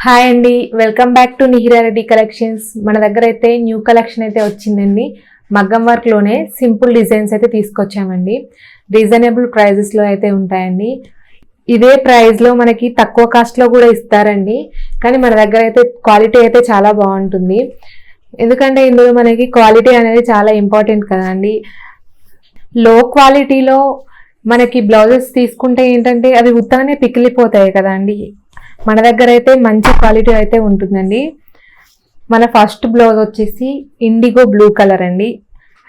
Hi అండి, welcome back to Nihira Reddy collections. మన దగ్గర అయితే న్యూ కలెక్షన్ అయితే వచ్చిందండి. మగ్గం వర్క్లోనే సింపుల్ డిజైన్స్ అయితే తీసుకొచ్చామండి. రీజనబుల్ ప్రైజెస్లో అయితే ఉంటాయండి. ఇదే ప్రైస్లో మనకి తక్కువ కాస్ట్లో కూడా ఇస్తారండి. కానీ మన దగ్గర అయితే క్వాలిటీ అయితే చాలా బాగుంటుంది. ఎందుకంటే ఇందులో మనకి క్వాలిటీ అనేది చాలా ఇంపార్టెంట్ కదండి. లో క్వాలిటీలో మనకి బ్లౌజెస్ తీసుకుంటే ఏంటంటే అవి ఉత్తగానే పికిలిపోతాయి కదండి. మన దగ్గర అయితే మంచి క్వాలిటీ అయితే ఉంటుందండి. మన ఫస్ట్ బ్లౌజ్ వచ్చేసి ఇండిగో బ్లూ కలర్ అండి.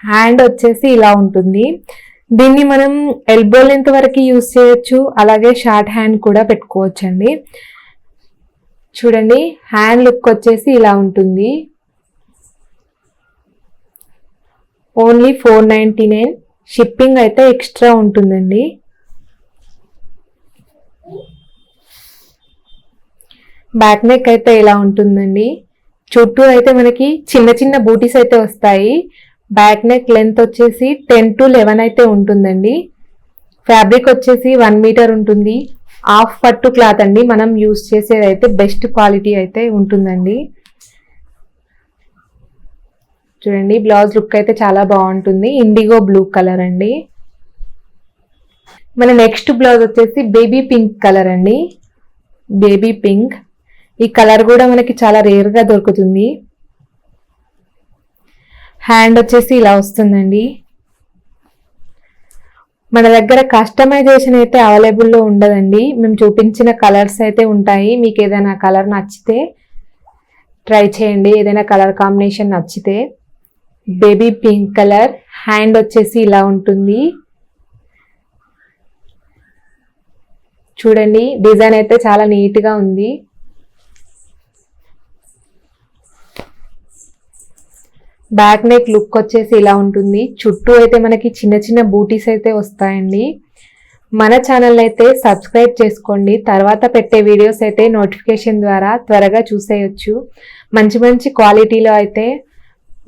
హ్యాండ్ వచ్చేసి ఇలా ఉంటుంది. దీన్ని మనం ఎల్బో లెంత్ వరకు యూజ్ చేయొచ్చు, అలాగే షార్ట్ హ్యాండ్ కూడా పెట్టుకోవచ్చు అండి. చూడండి, హ్యాండ్ లుక్ వచ్చేసి ఇలా ఉంటుంది. ఓన్లీ 499. షిప్పింగ్ అయితే ఎక్స్ట్రా ఉంటుందండి. బ్యాక్ నెక్ అయితే ఇలా ఉంటుందండి. చుట్టూ అయితే మనకి చిన్న చిన్న బూటీస్ అయితే వస్తాయి. బ్యాక్ నెక్ లెంత్ వచ్చేసి 10 to 11 అయితే ఉంటుందండి. ఫ్యాబ్రిక్ వచ్చేసి 1 మీటర్ ఉంటుంది. హాఫ్ పట్టు క్లాత్ అండి. మనం యూస్ చేసేది అయితే బెస్ట్ క్వాలిటీ అయితే ఉంటుందండి. చూడండి, బ్లౌజ్ లుక్ అయితే చాలా బాగుంటుంది. ఇండిగో బ్లూ కలర్ అండి. మన నెక్స్ట్ బ్లౌజ్ వచ్చేసి బేబీ పింక్ కలర్ అండి. బేబీ పింక్, ఈ కలర్ కూడా మనకి చాలా రేర్గా దొరుకుతుంది. హ్యాండ్ వచ్చేసి ఇలా వస్తుందండి. మన దగ్గర కస్టమైజేషన్ అయితే అవైలబుల్లో ఉండదండి. మేము చూపించిన కలర్స్ అయితే ఉంటాయి. మీకు ఏదైనా కలర్ నచ్చితే ట్రై చేయండి. ఏదైనా కలర్ కాంబినేషన్ నచ్చితే. బేబీ పింక్ కలర్, హ్యాండ్ వచ్చేసి ఇలా ఉంటుంది. చూడండి, డిజైన్ అయితే చాలా నీట్గా ఉంది. బ్యాక్ నెక్ లుక్ వచ్చేసి ఇలా ఉంటుంది. చుట్టూ అయితే మనకి చిన్న చిన్న బూటీస్ అయితే వస్తాయండి. మన ఛానల్ అయితే సబ్స్క్రైబ్ చేసుకోండి. తర్వాత పెట్టే వీడియోస్ అయితే నోటిఫికేషన్ ద్వారా త్వరగా చూసేయచ్చు. మంచి మంచి క్వాలిటీలో అయితే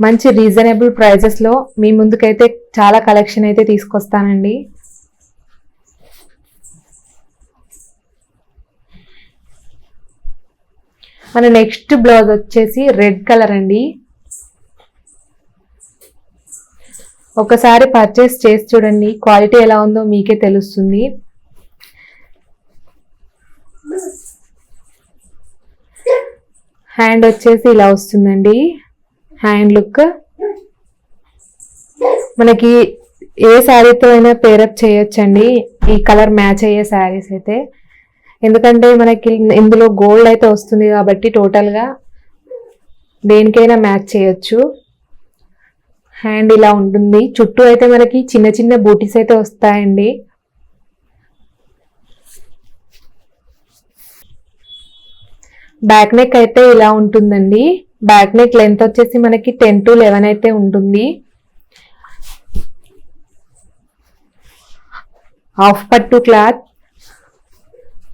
మంచి రీజనబుల్ ప్రైజెస్లో మీ ముందుకైతే చాలా కలెక్షన్ అయితే తీసుకొస్తానండి. మన నెక్స్ట్ బ్లౌజ్ వచ్చేసి రెడ్ కలర్ అండి. ఒకసారి పర్చేస్ చేసి చూడండి, క్వాలిటీ ఎలా ఉందో మీకే తెలుస్తుంది. హ్యాండ్ వచ్చేసి ఇలా వస్తుందండి. హ్యాండ్ లుక్ మనకి ఏ శారీతో అయినా పేరప్ చేయొచ్చండి. ఈ కలర్ మ్యాచ్ అయ్యే శారీస్ అయితే, ఎందుకంటే మనకి ఇందులో గోల్డ్ అయితే వస్తుంది కాబట్టి టోటల్గా దేనికైనా మ్యాచ్ చేయొచ్చు. హ్యాండ్ ఇలా ఉంటుంది. చుట్టూ అయితే మనకి చిన్న చిన్న బూటీస్ అయితే వస్తాయండి. బ్యాక్ నెక్ అయితే ఇలా ఉంటుందండి. బ్యాక్ నెక్ లెంత్ వచ్చేసి మనకి 10 to 11 అయితే ఉంటుంది. హాఫ్ పట్టు క్లాత్,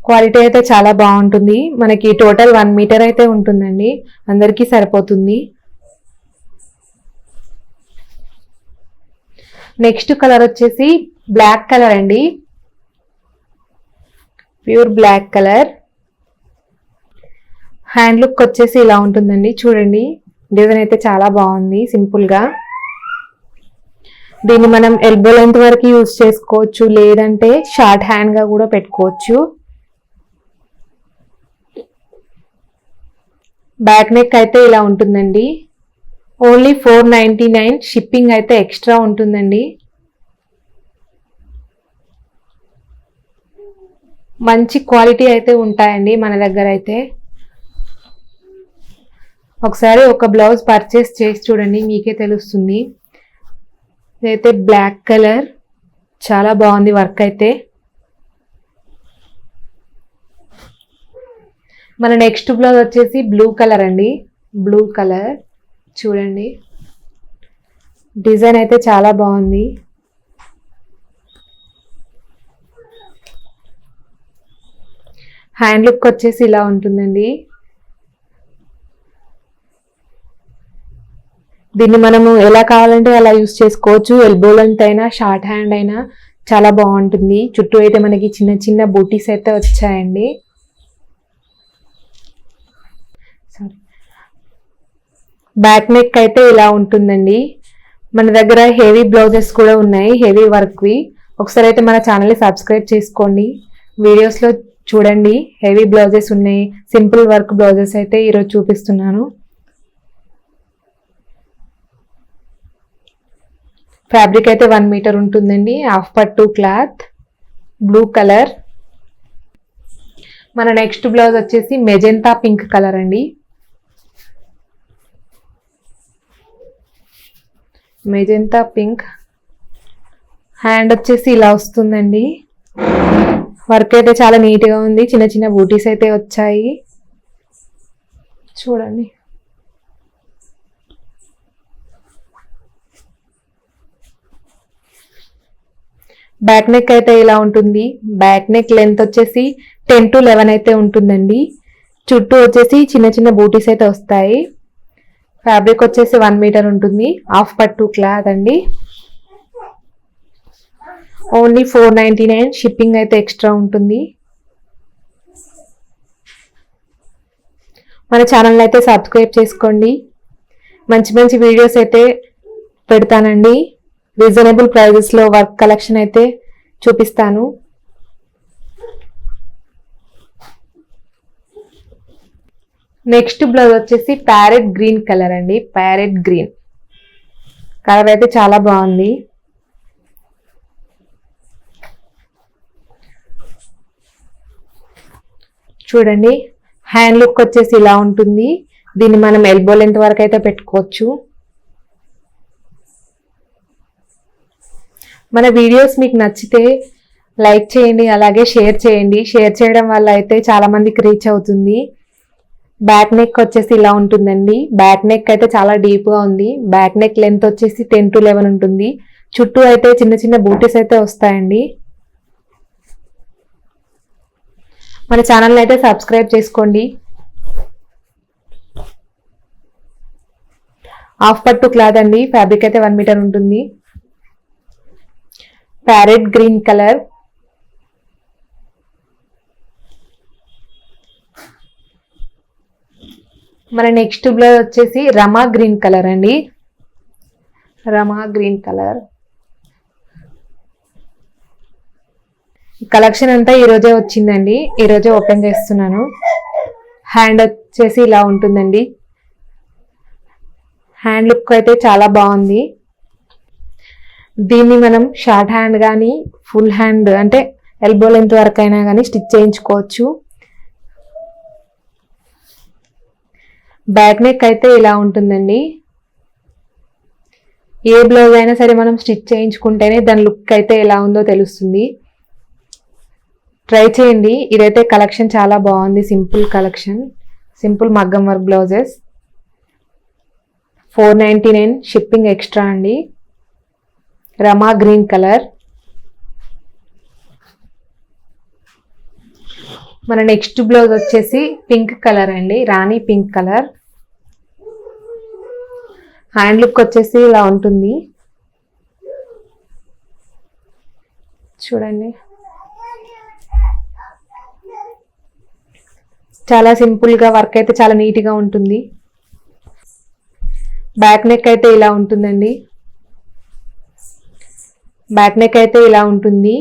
క్వాలిటీ అయితే చాలా బాగుంటుంది. మనకి టోటల్ 1 మీటర్ అయితే ఉంటుందండి. అందరికీ సరిపోతుంది. నెక్స్ట్ కలర్ వచ్చేసి బ్లాక్ కలర్ అండి. Pure black colour. Hand look వచ్చేసి ఇలా ఉంటుందండి. చూడండి, డిజైన్ అయితే చాలా బాగుంది. సింపుల్గా దీన్ని మనం ఎల్బో లెంత్ వరకు యూజ్ చేసుకోవచ్చు, లేదంటే షార్ట్ హ్యాండ్గా కూడా పెట్టుకోవచ్చు. బ్యాక్ నెక్ అయితే ఇలా ఉంటుందండి. ఓన్లీ 499. షిప్పింగ్ అయితే ఎక్స్ట్రా ఉంటుందండి. మంచి క్వాలిటీ అయితే ఉంటాయండి మన దగ్గర అయితే. ఒకసారి ఒక బ్లౌజ్ పర్చేస్ చేసి చూడండి, మీకే తెలుస్తుంది. ఇదైతే బ్లాక్ కలర్, చాలా బాగుంది వర్క్ అయితే. మన నెక్స్ట్ బ్లౌజ్ వచ్చేసి బ్లూ కలర్ అండి. బ్లూ కలర్ చూడండి, డిజైన్ అయితే చాలా బాగుంది. హ్యాండ్ లుక్ వచ్చేసి ఇలా ఉంటుందండి. దీన్ని మనము ఎలా కావాలంటే అలా యూస్ చేసుకోవచ్చు. ఎల్బో లెంత్ అయినా షార్ట్ హ్యాండ్ అయినా చాలా బాగుంటుంది. చుట్టూ అయితే మనకి చిన్న చిన్న బూటీస్ అయితే వచ్చాయండి. బ్యాక్ నెక్ అయితే ఇలా ఉంటుందండి. మన దగ్గర హెవీ బ్లౌజెస్ కూడా ఉన్నాయి, హెవీ వర్క్వి. ఒకసారి అయితే మన ఛానల్ని సబ్స్క్రైబ్ చేసుకోండి. వీడియోస్లో చూడండి, హెవీ బ్లౌజెస్ ఉన్నాయి. సింపుల్ వర్క్ బ్లౌజెస్ అయితే ఈరోజు చూపిస్తున్నాను. ఫ్యాబ్రిక్ అయితే 1 మీటర్ ఉంటుందండి. హాఫ్ పట్టు క్లాత్, బ్లూ కలర్. మన నెక్స్ట్ బ్లౌజ్ వచ్చేసి మెజెంటా పింక్ కలర్ అండి. Magenta pink. హ్యాండ్ వచ్చేసి ఇలా వస్తుందండి. వర్క్ అయితే చాలా నీట్గా ఉంది. చిన్న చిన్న బూటీస్ అయితే వచ్చాయి చూడండి. బ్యాక్ నెక్ అయితే ఇలా ఉంటుంది. బ్యాక్ నెక్ లెంత్ వచ్చేసి 10 to 11 అయితే ఉంటుందండి. చుట్టూ వచ్చేసి చిన్న చిన్న బూటీస్ అయితే వస్తాయి. ఫ్యాబ్రిక్ వచ్చేసి 1 మీటర్ ఉంటుంది. హాఫ్ పట్టు క్లాత్ అండి. ఓన్లీ 499. షిప్పింగ్ అయితే ఎక్స్ట్రా ఉంటుంది. మన ఛానల్ అయితే సబ్స్క్రైబ్ చేసుకోండి. మంచి మంచి వీడియోస్ అయితే పెడతానండి. రీజనబుల్ ప్రైజెస్లో వర్క్ కలెక్షన్ అయితే చూపిస్తాను. నెక్స్ట్ బ్లౌజ్ వచ్చేసి ప్యారెట్ గ్రీన్ కలర్ అండి. ప్యారెట్ గ్రీన్ కలర్ అయితే చాలా బాగుంది. చూడండి, హ్యాండ్ లుక్ వచ్చేసి ఇలా ఉంటుంది. దీన్ని మనం ఎల్బో లెంత్ వరకు అయితే పెట్టుకోవచ్చు. మన వీడియోస్ మీకు నచ్చితే లైక్ చేయండి, అలాగే షేర్ చేయండి. షేర్ చేయడం వల్ల అయితే చాలా మందికి రీచ్ అవుతుంది. బ్యాక్ నెక్ వచ్చేసి ఇలా ఉంటుందండి. బ్యాక్ నెక్ అయితే చాలా డీప్గా ఉంది. బ్యాక్ నెక్ లెంత్ వచ్చేసి 10 to 11 ఉంటుంది. చుట్టూ అయితే చిన్న చిన్న బూటీస్ అయితే వస్తాయండి. మన ఛానల్ని అయితే సబ్స్క్రైబ్ చేసుకోండి. హాఫ్ పట్టు క్లాత్ అండి. ఫ్యాబ్రిక్ అయితే 1 మీటర్ ఉంటుంది. Parrot green colour. మన నెక్స్ట్ బ్లౌజ్ వచ్చేసి రమా గ్రీన్ కలర్ అండి. రమా గ్రీన్ కలర్. కలెక్షన్ అంతా ఈరోజే వచ్చిందండి. ఈరోజే ఓపెన్ చేస్తున్నాను. హ్యాండ్ వచ్చేసి ఇలా ఉంటుందండి. హ్యాండ్ లుక్ అయితే చాలా బాగుంది. దీన్ని మనం షార్ట్ హ్యాండ్ కానీ ఫుల్ హ్యాండ్ అంటే ఎల్బో లెంత్ వరకు అయినా కానీ స్టిచ్ చేయించుకోవచ్చు. బ్యాక్ నెక్ అయితే ఇలా ఉంటుందండి. ఏ బ్లౌజ్ అయినా సరే మనం స్టిచ్ చేయించుకుంటేనే దాని లుక్ అయితే ఎలా ఉందో తెలుస్తుంది. ట్రై చేయండి. ఇదైతే కలెక్షన్ చాలా బాగుంది. సింపుల్ కలెక్షన్, సింపుల్ మగ్గం వర్క్ బ్లౌజెస్. 499. షిప్పింగ్ ఎక్స్ట్రా అండి. రమా గ్రీన్ కలర్. మన నెక్స్ట్ బ్లౌజ్ వచ్చేసి పింక్ కలర్ అండి. రాణి పింక్ కలర్. హ్యాండ్ లుక్ వచ్చేసి ఇలా ఉంటుంది చూడండి. చాలా సింపుల్గా వర్క్ అయితే చాలా నీట్గా ఉంటుంది. బ్యాక్ నెక్ అయితే ఇలా ఉంటుందండి. బ్యాక్ నెక్ అయితే ఇలా ఉంటుంది.